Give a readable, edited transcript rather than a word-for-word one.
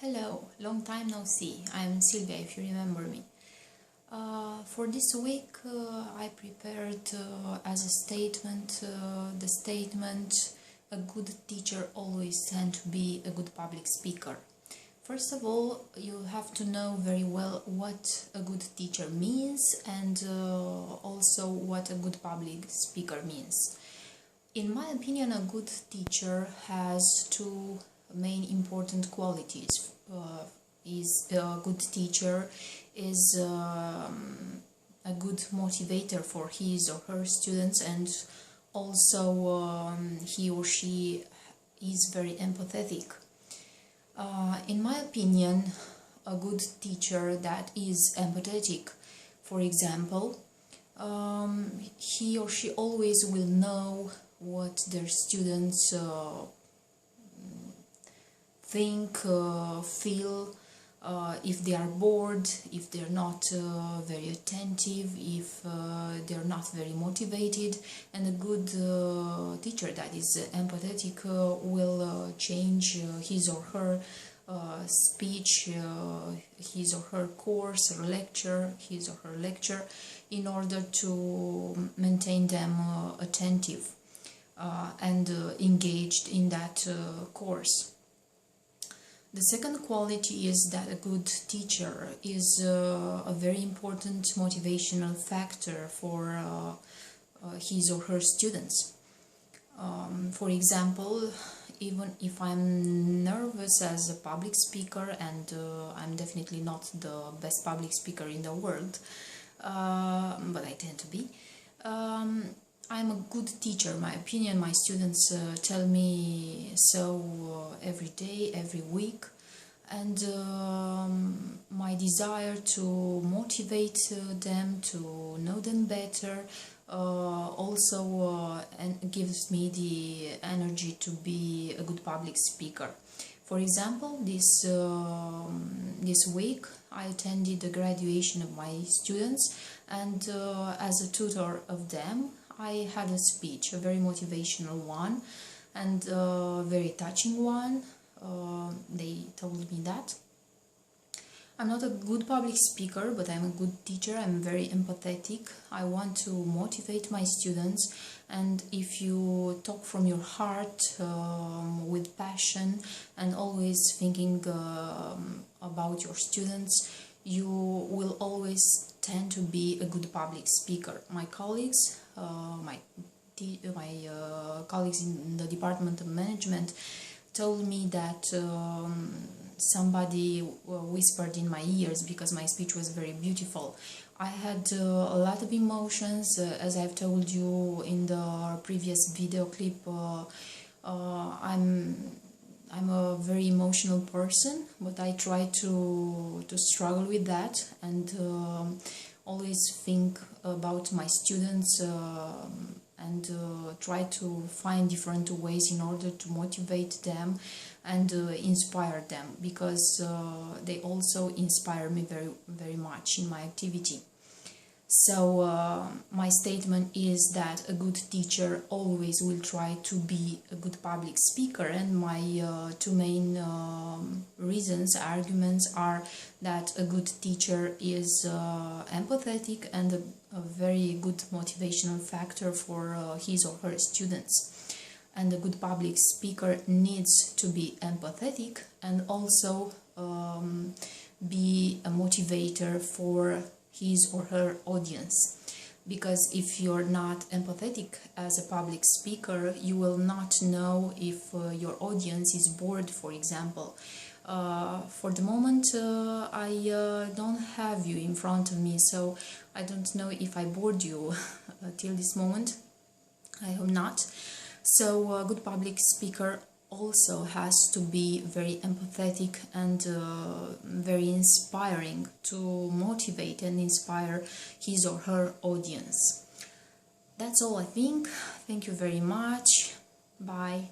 Hello, long time no see. I'm Silvia, if you remember me. For this week, I prepared as a statement the statement, a good teacher always tends to be a good public speaker. First of all, you have to know very well what a good teacher means and also what a good public speaker means. In my opinion, a good teacher has two main important qualities. Is a good teacher is a good motivator for his or her students, and also he or she is very empathetic. In my opinion, a good teacher that is empathetic, for example, he or she always will know what their students think, feel, if they are bored, if they're not very attentive, if they're not very motivated. And a good teacher that is empathetic will change his or her speech, his or her course or lecture, his or her lecture, in order to maintain them attentive and engaged in that course. The second quality is that a good teacher is a very important motivational factor for his or her students. For example, even if I'm nervous as a public speaker, and I'm definitely not the best public speaker in the world, but I tend to be, I'm a good teacher, in my opinion. My students tell me so every day, every week, and my desire to motivate them, to know them better, also and gives me the energy to be a good public speaker. For example, this week I attended the graduation of my students, and as a tutor of them, I had a speech, a very motivational one and a very touching one. They told me that. I'm not a good public speaker, but I'm a good teacher. I'm very empathetic. I want to motivate my students, and if you talk from your heart with passion and always thinking about your students, you will always tend to be a good public speaker. My colleagues, my colleagues in the Department of Management told me that somebody whispered in my ears because my speech was very beautiful. I had a lot of emotions, as I've told you in the previous video clip. I'm a very emotional person, but I try to struggle with that and always think about my students and try to find different ways in order to motivate them and inspire them, because they also inspire me very, very much in my activity. So my statement is that a good teacher always will try to be a good public speaker, and my two main arguments are that a good teacher is empathetic and a very good motivational factor for his or her students. And a good public speaker needs to be empathetic and also be a motivator for his or her audience, because if you're not empathetic as a public speaker, you will not know if your audience is bored, for example. For the moment, I don't have you in front of me, so I don't know if I bored you till this moment. I hope not. So a good public speaker also has to be very empathetic and very inspiring to motivate and inspire his or her audience. That's all, I think. Thank you very much. Bye.